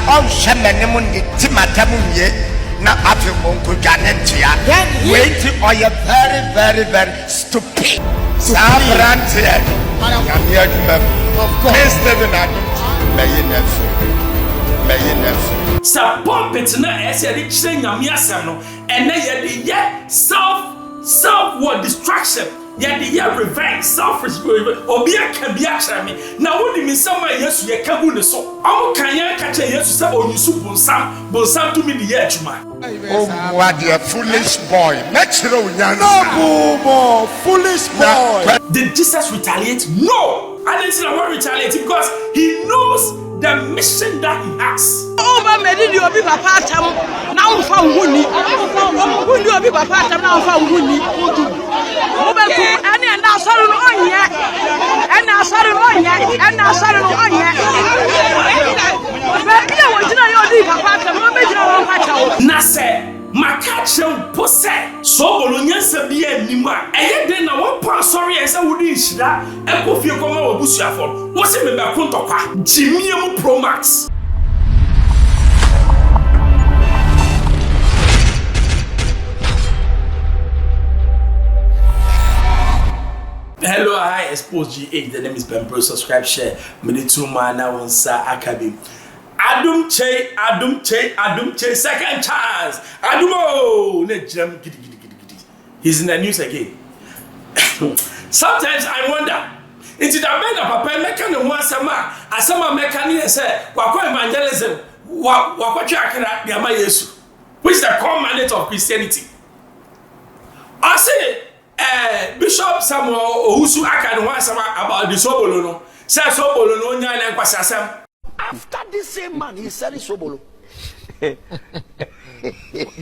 on Shemanimundi Timatamuye, now after Monkujanentia. Wait, or you're very, very, very stupid. Sabrantia. Of course, may you never. Sa puppet na ese de kire nyame asem no ene ye de self what distraction ye de ye revenge selfish obi aka bi akere me na wodi mi sama Yesu ye ka hu ne so amu kan ye ka che Yesu se onyusu bonsam to me de ye atuma. Oh, what a foolish boy. Natural young. No, foolish boy. Did Jesus retaliate? No. I didn't say I won't retaliate because he knows the mission that he has. Oh, but me did you be papa tam now found Winnie. When you be papa tam now found Winnie. Oh, but any and now sorrow on yet. And now sorrow on yet. And now sorrow on yet. But you want to know your papa tam. Nase makache pose so bolonyansa bia nima eye den na wo pa sorry esa wodi nhira ekofie koma obusuafo wo se me be kontokwa jimiem pro max. Hello, hi, Xposed GH. The name is Ben Bro. Subscribe, share. Me two man now on Sa Academy. Adom che, second chance. Adomo, gidi. He's in the news again. Sometimes I wonder, it's the man of papa meka no asama meka ni say wakwa evangelism, wakwa chakra de ama Yesu, which is the core mandate of Christianity. I say Bishop Samuel Owusu aka no about the sobolo no. Say sobolo no nya na nkwasasam. After this same man, he's selling sobolo. You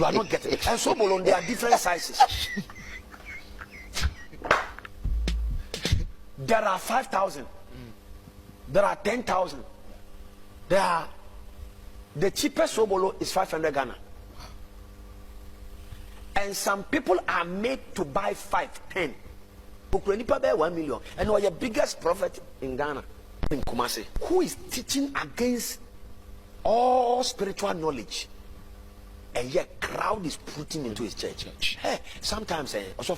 are not getting it. And sobolo, they are different sizes. There are 5,000. There are 10,000. The cheapest sobolo is 500 Ghana. And some people are made to buy 5, 10. 1 million. And you're the biggest prophet in Ghana. In Kumasi, who is teaching against all spiritual knowledge, and yet crowd is putting into his church. Hey, sometimes also,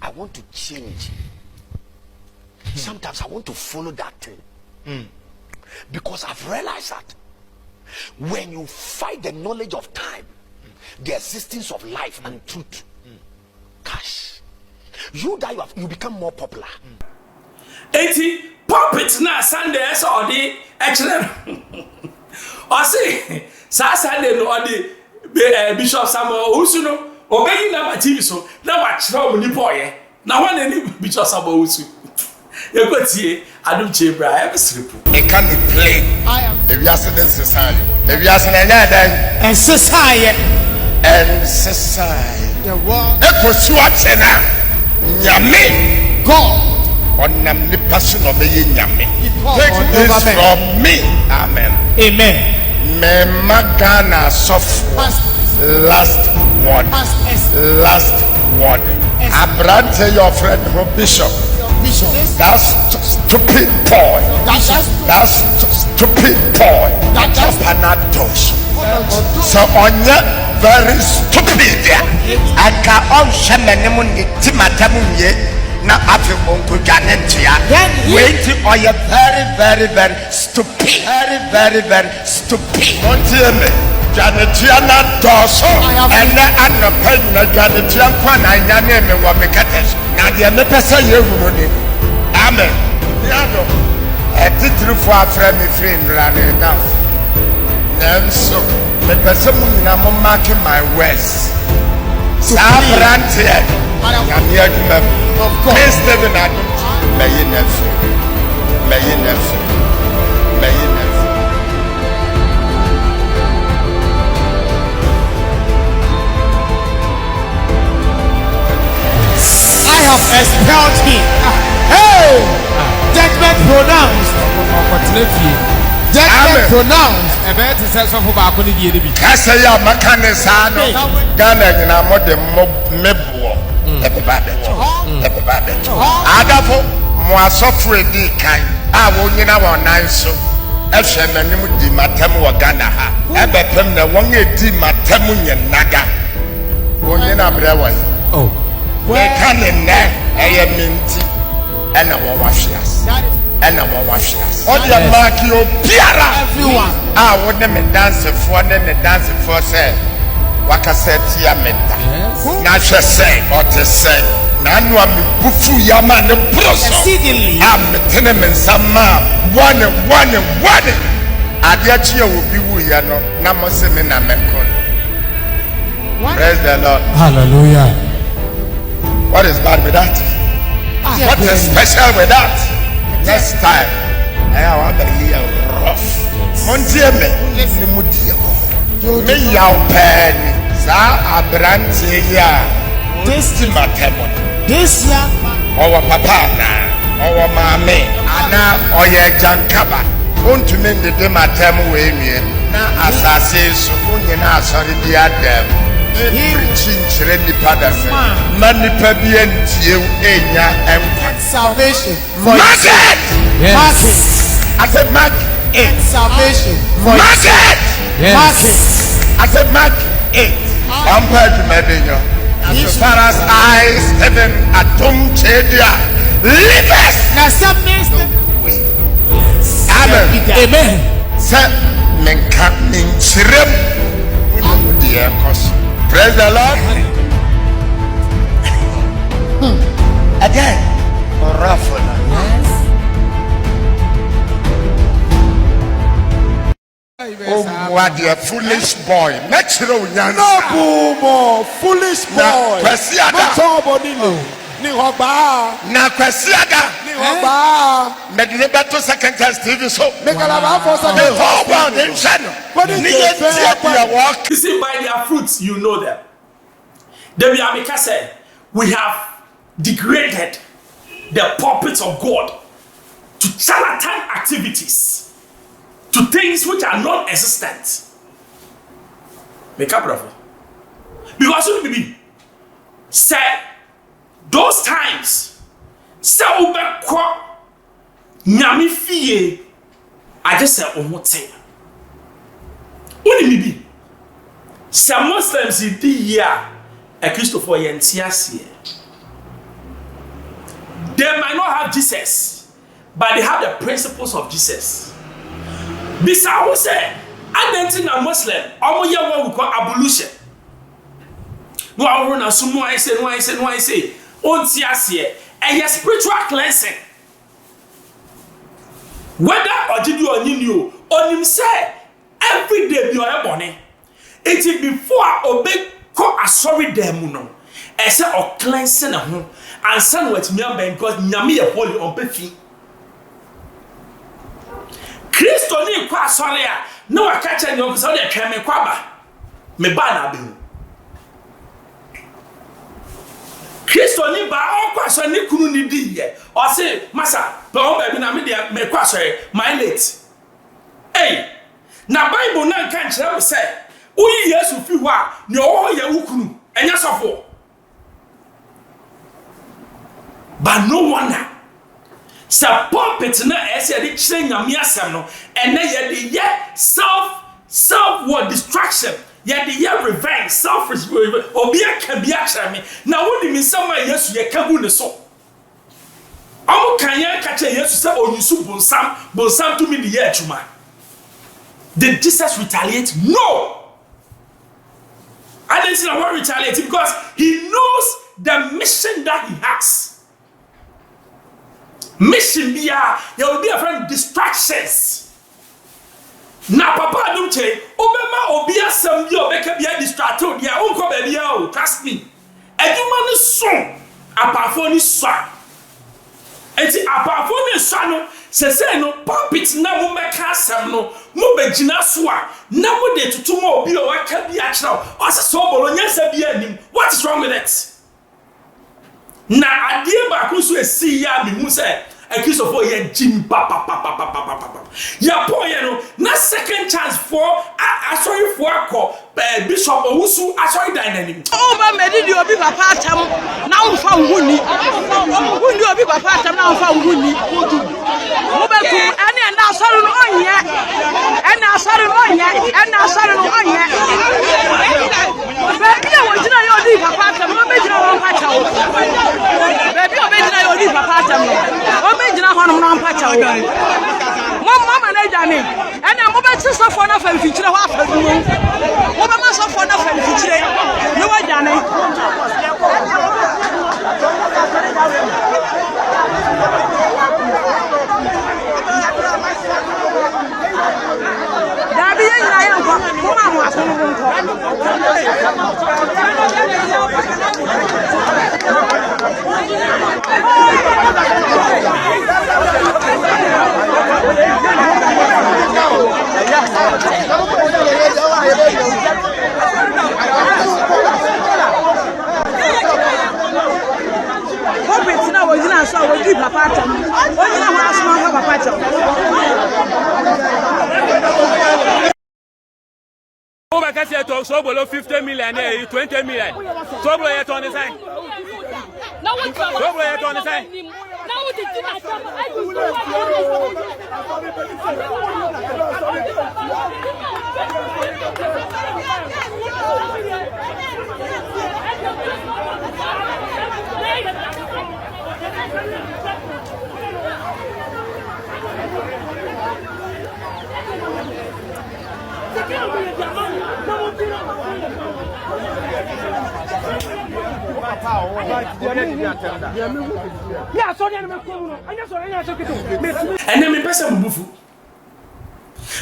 I want to change. Sometimes I want to follow that thing because I've realized that when you fight the knowledge of time, the existence of life and truth, gosh, you become more popular. 80 puppets na Sunday so the excellent. I say Sunday no the Bishop Samuel Owusu no obeyi na TV so na wa kire omo ni boye na one any Bishop Samuel Owusu e go tie Adom Chebra e be siripu e can be play if you are saying society if you are saying dan and society the world e ko su atena nyame God onam ni person of me nyame take this from me amen me magana soft last one abrante your friend Bishop that's stupid boy that's stupid boy that's panados so onye very stupid aka on Shemanimundi Timatamuye na after Monkujanentia. Wait, or you're very, very, very stupid. Very stupid. Montieme, Janetiana Dosso, and the pen, Janetian Kwana, and name of Mekates. Now the Nepesa Yevuni. Amen. Yado, a title for a friend running enough. Then so, the person will marking my words. Sabrantia. Of course, may you never. I have expelled him. Hey! Judgment pronounced. Judgment pronounced. A better sense of Baku. I say, I'm a canisano. Ghana, and I'm more than Mebo. Everybody. Adafo, more software, I won't know our nine so. ehwe nanim di matam wo Ghana ha ebepem na won edi matam nyenaga wonye na brewa Oh. we kan ne eye minti ena wo wahweas ena wo wahweas o de mark you biara Everyone. wo ne me dance for ne dance for say wakaseti ya meda na hwe say o te say na anu am bufu ya ma ne proso Exceedingly. tene mensama one ade achi obi wu ya no na mo se me na mekon. Praise the Lord. Hallelujah. What is bad with that? What is special with that? Next time I want to hear rough montie me ni mudie wo me yaw pen sa abrante ya This matemo young man. owo papa na owo mame ana oye jankaba ontumi ndede matemo we nwie na asase so onyina asori di adam chinchire nipa da se manipa bi antie enya empire Salvation. market Market. I said mark it Salvation. market Market. I said mark it compared to medinyo as far as eyes heaven Adom chedia livers Now some minister. amen Amen. say menka minchirem the cause. Praise the Lord. Again, raffle. Oh, what a foolish boy. Natural young. No more foolish boy. Na kwasiada. Matoboni ni hoba. Na kwasiada. Ni hoba. Medley to second test TV so. Megalaba for The second. whole world in channel. What is it? Walk. You see, by their fruits, you know them. The Biamika said, we have degraded the pulpits of God to charlatan activities, to things which are non-existent. Make up, brother. Because you be said those times, say ube kwa nyami fiye, I just said omote. What do you mean? Some Muslims in the year a Christopher Yentiasie. They might not have Jesus, but they have the principles of Jesus. Bisa who say, I don't think a Muslim, I'm what we call abolition. No, I want to assume no, I say, Ontiasie, and your spiritual cleansing. Whether or did you or you, on him say, every day you are born. It is before obey ko asori dem no. E say o cleansing na ho. And san what me am because nyame e holy on pefi. Kristo ni kwa asori a na wa ka che ni o so de twa me kwa ba. Me ba na be hu. Kristo ni ba o kwa asori ni kunu ni di ye. O say masa, pe o ba bi na me de me kwa asori my late. Hey, na Bible na kan kire me say Uyi Yesu fi wa ni owo ye ukunu enya sofo. But no wonder. Sa pulpit na ese de kire nyame asem no ene ye de ye self what distraction ye de ye revenge self obi aka bi akere me na wodi mi sama Yesu ye kagu ne so. Amu kan ye ka che Yesu se onyusu bonsam to me de ye atuma. Did Jesus retaliate? No. I didn't want to retaliate because he knows the mission that he has. Mission be there will be a friend distractions. Na papa Adom che obema obi asem bi obeka bia distracted dia unko ba bia o trust me. Aduma no so apafo ni so. Enti apafo ni so no se no pulpit na mo meka asem no mo begina so a na mo de tutu mo obi o waka bi a kira o se so bolo nyansa bi anim. What is wrong with it? Na adie ba ko so esi ya me hu se a kiss of ye Jim papa. Ya boy, na second chance for sorry for Bishop Owusu sorry dynamic. Oh, my medidi obi papa atam na unfa huni. Huni obi papa atam na unfa huni. Mobeku ene na sorry no onye. Ena sorry no onye. Ena sorry no onye. Baby o jina yo di papa atam no me jina wan pa chawo. Baby o me jina yo di papa atam no. O me jina hono no pa chawo. Mama na jani. Ena mo be ti sofo na fa mfikyire ho afa dum. Mo be ma sofo na fa mfikyire. Ni wa jani. Dabi yen na yen ko mo ma mo aso mo ko. Betina wojina so wogi papa atam wojina ho asoma papa atam o ba ka se to so bolo 50 million e 20 million so bolo ye to ni sai na wo so bolo ye to ni sai na wo di tina atam And then me person bufu.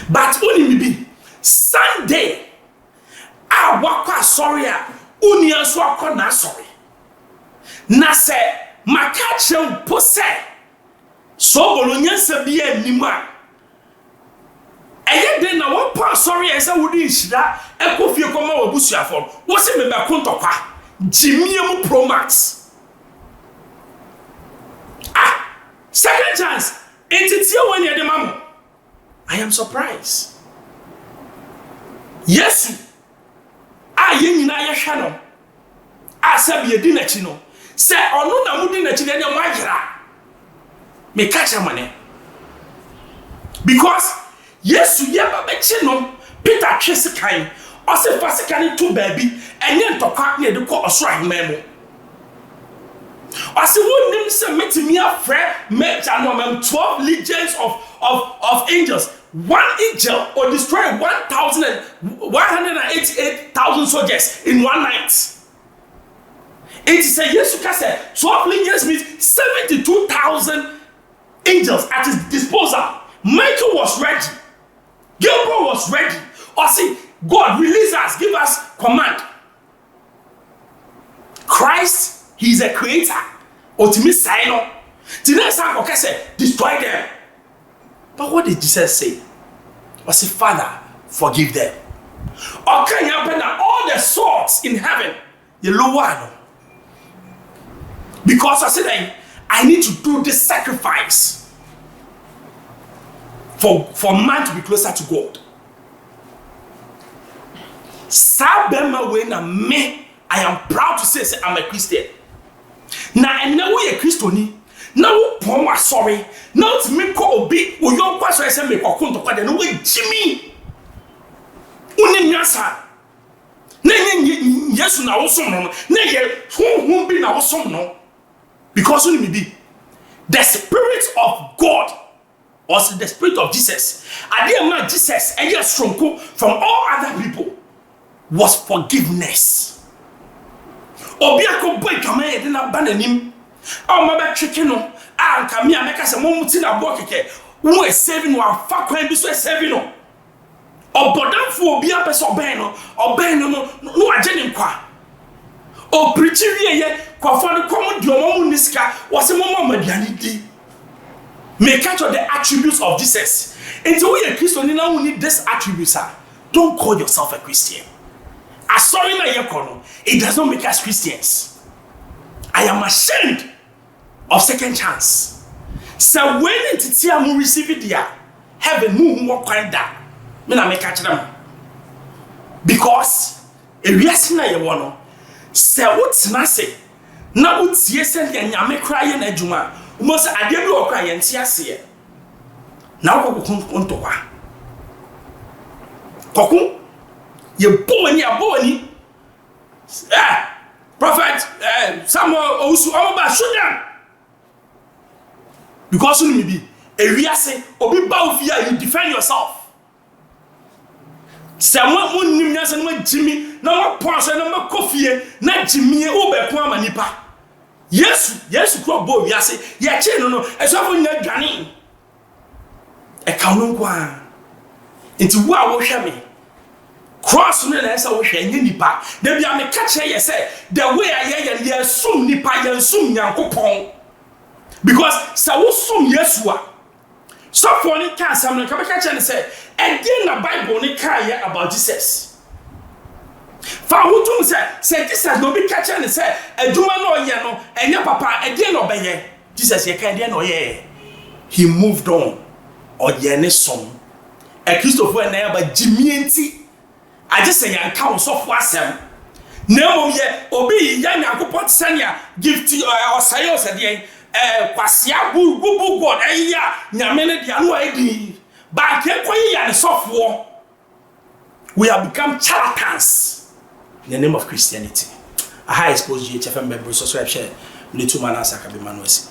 But only me be Sunday. I walk sorry uni anso akona sorry. Na se makache pose. So bolonyansa bi anima. Eye den na wo pa sorry esa wodi nhira ekofie koma wabusuafo. Wo se me be kontokwa. Jimiem Pro Max. Second chance. It's when you're the mom. I am surprised. Yes. Yen na ye hwa no. Asabi edi na chi no. Se onu na mudi na chi na dem wagira. Me catch amane. Because yes ye ba be chi no. Peter twesikan. O se fasikani to baby enye ntokwa na de ko osoro ahememu. As one name say metimi afre me janomem 12 legions of angels. One angel or destroy 188,000 soldiers in one night. It is a yes to say 12 legions means 72,000 angels at his disposal. Michael was ready. Gabriel was ready. Or see, God release us, give us command. Christ, he is a creator. Ultimate sign. Destroy them. But what did Jesus say? He said, Father, forgive them. Or can you open all the swords in heaven? The low one. Because I said, I need to do this sacrifice for man to be closer to God. Sabema when I am proud to say I'm a Christian. Now and now we a Christian. Now pon sorry. Now to me ko obi o yon kwa so say me ko kunto kwa de no we Jimmy. Uni nyasa. Na Yesu na wo som no. Na ye honhom bi na wo som no. Because uni me be the spirit of God was the spirit of Jesus. Adema Jesus and yes from all other people was forgiveness. Obiako boy kama ye de na bananim. O ma ba tweke no. Anka me ameka se mo muti na bo keke. Wo e saving wa fa kwan bi so e saving no. Obodamfo obi apese oben no agye ne nkwa. O preach ye kwafo no kom di omo mu nisika wo se mo maduane di. Make catch of the attributes of Jesus. And so we are Christian now we need this attributes. Don't call yourself a Christian. It does not make us Christians. I am ashamed of second chance. So when entity am receive it there, heaven move more kind that. Me na me catch them. Because a yes na ye wono. Se wotena se na wotie se de nyame kraye na adwuma. Mo se ade bi okra ye ntia se. Na wokokun ntokwa. Kokun ye boni prophet Samuel Owusu oba shoot because you be a wiase obi ba ofia, you defend yourself. Someone won nim nyase no Jimmy na wa ponso na makofie na Jimmy o be ko amanipa. Yesu kro bo wiase ye che no esofo nya dwane e kaunu kwa enti wo a wo hwe me cross no na esa wo hwe nya nipa da bia me ka che ye say the way ye sum nipa ye sum nyankopon because sa wo sum Yesu a so for ni ka sam no ka be ka che ne say again na Bible ni ka ye about Jesus fa wo tum say Jesus no be ka che ne say aduma no ye no enya papa again no be ye Jesus ye ka again no ye he moved on or ye ne som e Christopher na ya ba jimienti aje say yan ka wo so for asem na mom ye obi ya nyankopon sania gift or sayo say kwasia bubu god eya nyame ne dia no edi ba ke koyi ya ne sofo. We have become charlatans in the name of Christianity. I Xposed GHFM member subscribe share little man answer ka be manuesi.